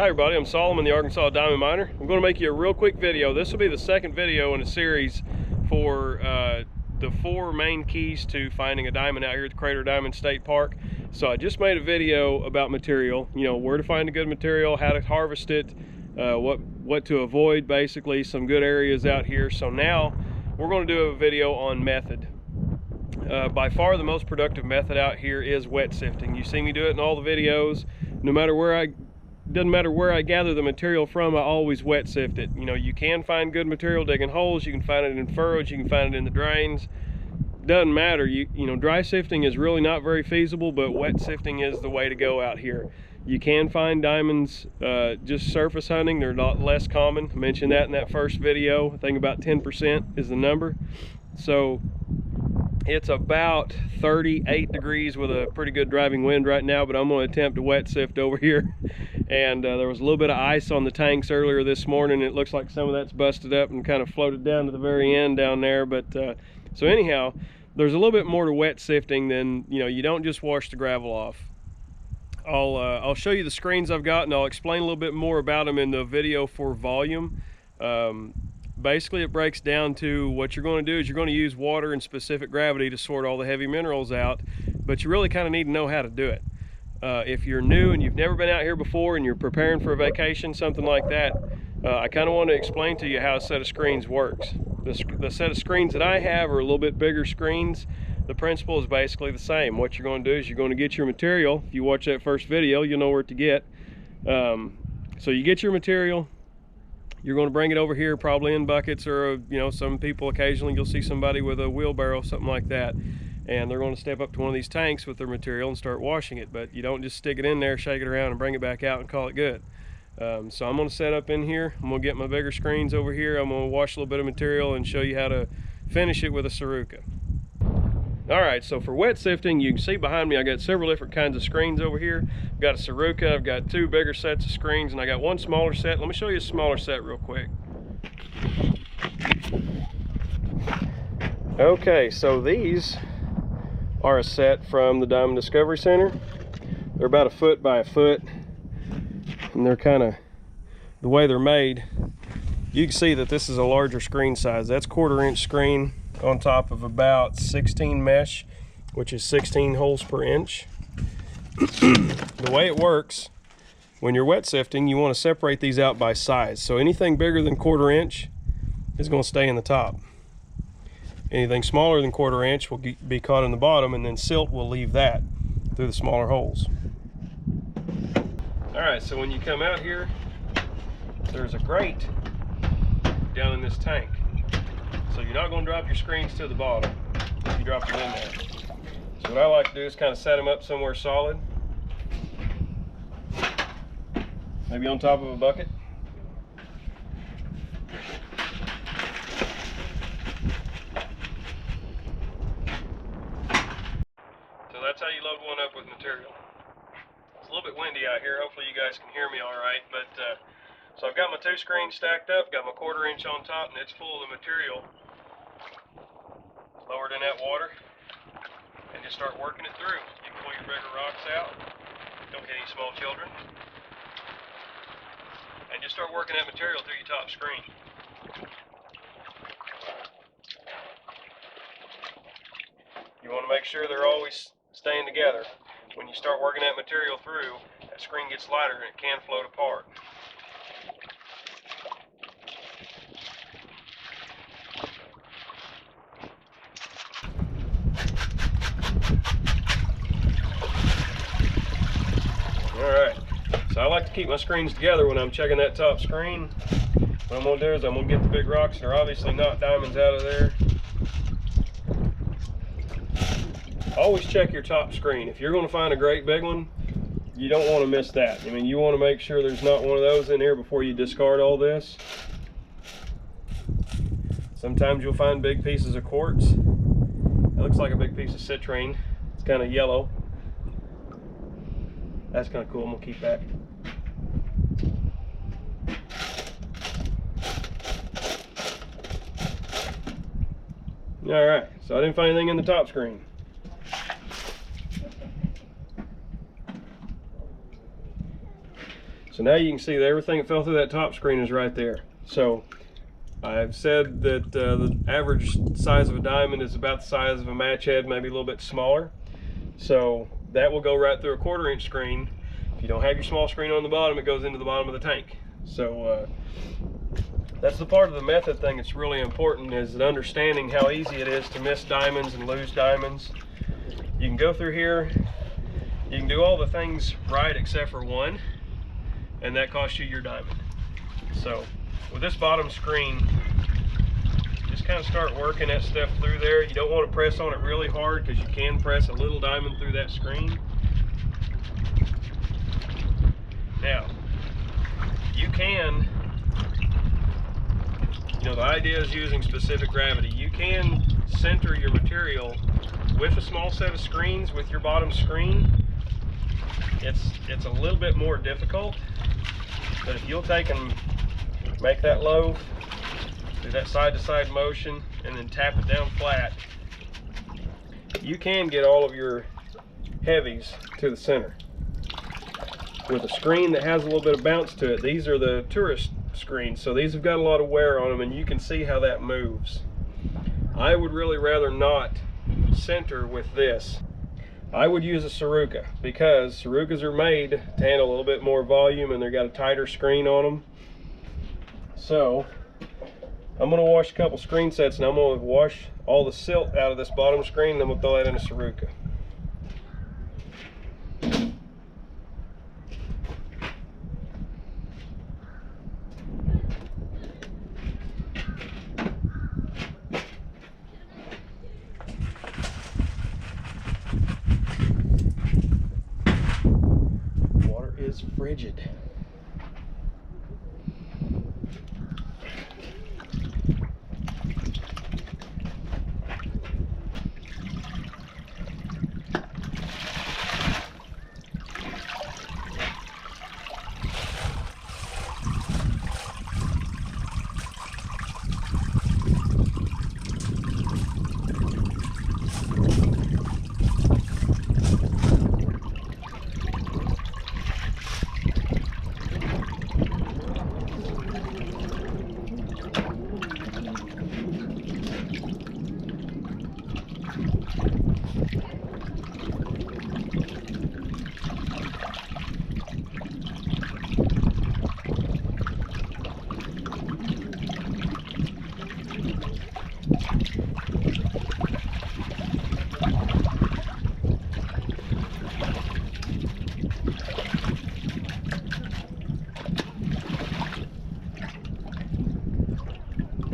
Hi everybody, I'm Solomon, the Arkansas Diamond Miner. I'm going to make you a real quick video. This will be the second video in a series for the 4 main keys to finding a diamond out here at the Crater Diamond State Park. So I just made a video about material, you know, where to find a good material, how to harvest it, what to avoid, basically some good areas out here. So now we're going to do a video on method. By far the most productive method out here is wet sifting. You see me do it in all the videos. No matter where doesn't matter where I gather the material from, I always wet sift it. You know, you can find good material digging holes, you can find it in furrows, you can find it in the drains. Doesn't matter. You know, dry sifting is really not very feasible, but wet sifting is the way to go out here. You can find diamonds just surface hunting. They're not less common. I mentioned that in that first video. I think about 10% is the number. So it's about 38 degrees with a pretty good driving wind right now, but I'm going to attempt to wet sift over here. And there was a little bit of ice on the tanks earlier this morning. It looks like some of that's busted up and kind of floated down to the very end down there. But so anyhow, there's a little bit more to wet sifting than, you know, you don't just wash the gravel off. I'll show you the screens I've got, and I'll explain a little bit more about them in the video for volume. Basically, it breaks down to what you're going to do is you're going to use water and specific gravity to sort all the heavy minerals out, but you really kind of need to know how to do it. If you're new and you've never been out here before and you're preparing for a vacation, something like that, I kind of want to explain to you how a set of screens works. The set of screens that I have are a little bit bigger screens. The principle is basically the same. What you're going to do is you're going to get your material. If you watch that first video, you'll know where to get. So you get your material. You're going to bring it over here probably in buckets, or, you know, some people occasionally you'll see somebody with a wheelbarrow, something like that, and they're going to step up to one of these tanks with their material and start washing it. But you don't just stick it in there, shake it around, and bring it back out and call it good. So I'm going to set up in here. I'm going to get my bigger screens over here. I'm going to wash a little bit of material and show you how to finish it with a Saruka. Alright, so for wet sifting, you can see behind me I got several different kinds of screens over here. I've got a Saruka, I've got 2 bigger sets of screens, and I got 1 smaller set. Let me show you a smaller set real quick. Okay, so these are a set from the Diamond Discovery Center. They're about 1 foot by 1 foot, and they're kind of, the way they're made, you can see that this is a larger screen size. That's 1/4 inch screen on top of about 16 mesh, which is 16 holes per inch. The way it works, when you're wet sifting, you want to separate these out by size. So anything bigger than 1/4 inch is going to stay in the top. Anything smaller than 1/4 inch will be caught in the bottom, and then silt will leave that through the smaller holes. Alright, so when you come out here, there's a grate down in this tank. So you're not going to drop your screens to the bottom if you drop them in there. So what I like to do is kind of set them up somewhere solid. Maybe on top of a bucket. So that's how you load one up with material. It's a little bit windy out here. Hopefully you guys can hear me all right. But so I've got my 2 screens stacked up, got my 1/4 inch on top, and it's full of the material. Lowered in that water, and just start working it through. You can pull your bigger rocks out, don't hit any small children, and just start working that material through your top screen. You want to make sure they're always staying together. When you start working that material through, that screen gets lighter and it can float apart. Alright, so I like to keep my screens together when I'm checking that top screen. What I'm going to do is I'm going to get the big rocks that are obviously not diamonds out of there. Always check your top screen. If you're going to find a great big one, you don't want to miss that. I mean, you want to make sure there's not one of those in here before you discard all this. Sometimes you'll find big pieces of quartz. It looks like a big piece of citrine. It's kind of yellow. That's kind of cool. I'm going to keep that. Alright, so I didn't find anything in the top screen. So now you can see that everything that fell through that top screen is right there. So I've said that the average size of a diamond is about the size of a match head, maybe a little bit smaller. So that will go right through a 1/4 inch screen. If you don't have your small screen on the bottom, it goes into the bottom of the tank. So that's the part of the method thing that's really important, is understanding how easy it is to miss diamonds and lose diamonds. You can go through here, you can do all the things right except for one, and that costs you your diamond. So with this bottom screen, just kind of start working that stuff through there. You don't want to press on it really hard, because you can press a little diamond through that screen. Now, you can, the idea is using specific gravity. You can center your material with a small set of screens with your bottom screen. It's a little bit more difficult, but if you'll take and make that loaf, do that side-to-side motion, and then tap it down flat, you can get all of your heavies to the center. With a screen that has a little bit of bounce to it, these are the tourist screens, so these have got a lot of wear on them, and you can see how that moves. I would really rather not center with this. I would use a Saruka, because Sarukas are made to handle a little bit more volume, and they've got a tighter screen on them. So I'm going to wash a couple screen sets, and I'm going to wash all the silt out of this bottom screen, and then we'll throw that in a Saruka. Water is frigid.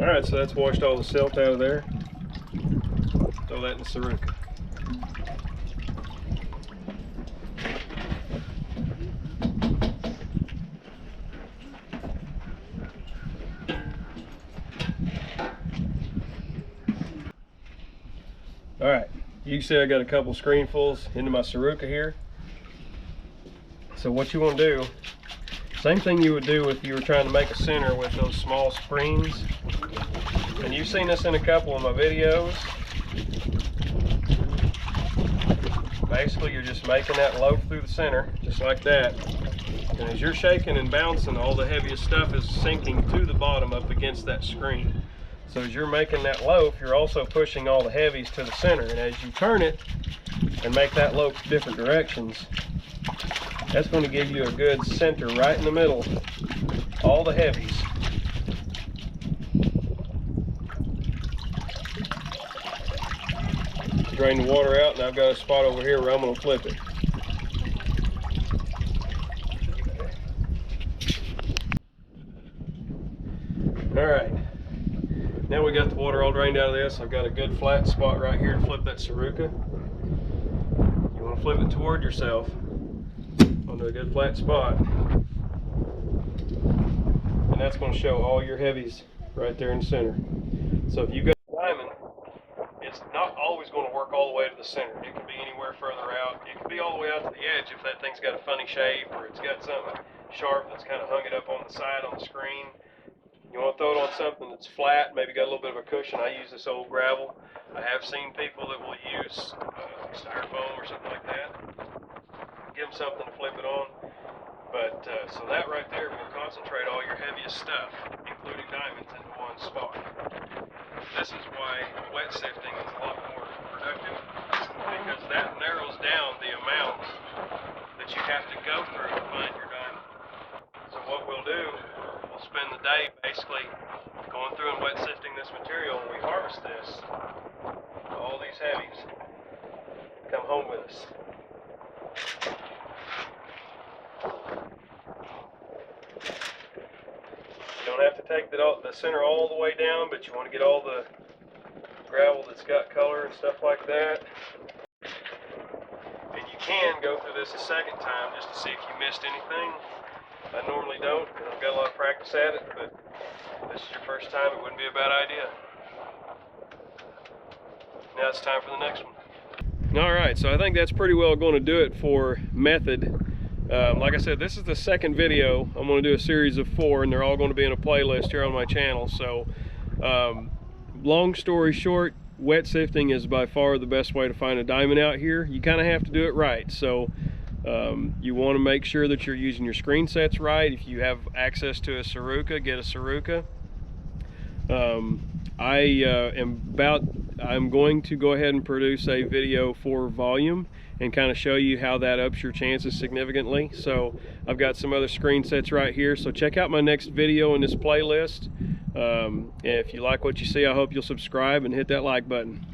Alright, so that's washed all the silt out of there. Throw that in the Saruka. Alright, you can see I got a couple screenfuls into my Saruka here. So what you want to do, same thing you would do if you were trying to make a center with those small screens. And you've seen this in a couple of my videos. Basically, you're just making that loaf through the center, just like that. And as you're shaking and bouncing, all the heaviest stuff is sinking to the bottom up against that screen. So as you're making that loaf, you're also pushing all the heavies to the center. And as you turn it and make that loaf different directions, that's going to give you a good center right in the middle, all the heavies. Drain the water out, and I've got a spot over here where I'm going to flip it. Alright, now we got the water all drained out of this. I've got a good flat spot right here to flip that Saruka. You want to flip it toward yourself onto a good flat spot. And that's going to show all your heavies right there in the center. So if you've got a diamond, it's not always going to work all the way to the center. It can be anywhere further out. It can be all the way out to the edge if that thing's got a funny shape, or it's got something sharp that's kind of hung it up on the side on the screen. You want to throw it on something that's flat, maybe got a little bit of a cushion. I use this old gravel. I have seen people that will use styrofoam or something like that. Give them something to flip it on. But so that right there will concentrate all your heaviest stuff, including diamonds, into one spot. This is why wet sifting is a lot more productive, because that narrows down the amount that you have to go through to find your diamond. So what we'll do, we'll spend the day basically going through and wet sifting this material. When we harvest this, all these heavies come home with us. You don't have to take the center all the way down, but you want to get all the gravel that's got color and stuff like that. And you can go through this a second time just to see if you missed anything. I normally don't, because I've got a lot of practice at it, but if this is your first time, it wouldn't be a bad idea. Now it's time for the next one. Alright, so I think that's pretty well going to do it for method. Like I said, this is the second video. I'm going to do a series of 4, and they're all going to be in a playlist here on my channel. So, long story short, wet sifting is by far the best way to find a diamond out here. You kind of have to do it right. So, you want to make sure that you're using your screen sets right. If you have access to a Saruka, get a Saruka. I'm going to go ahead and produce a video for volume and kind of show you how that ups your chances significantly. So I've got some other screen sets right here, so check out my next video in this playlist. If you like what you see, I hope you'll subscribe and hit that like button.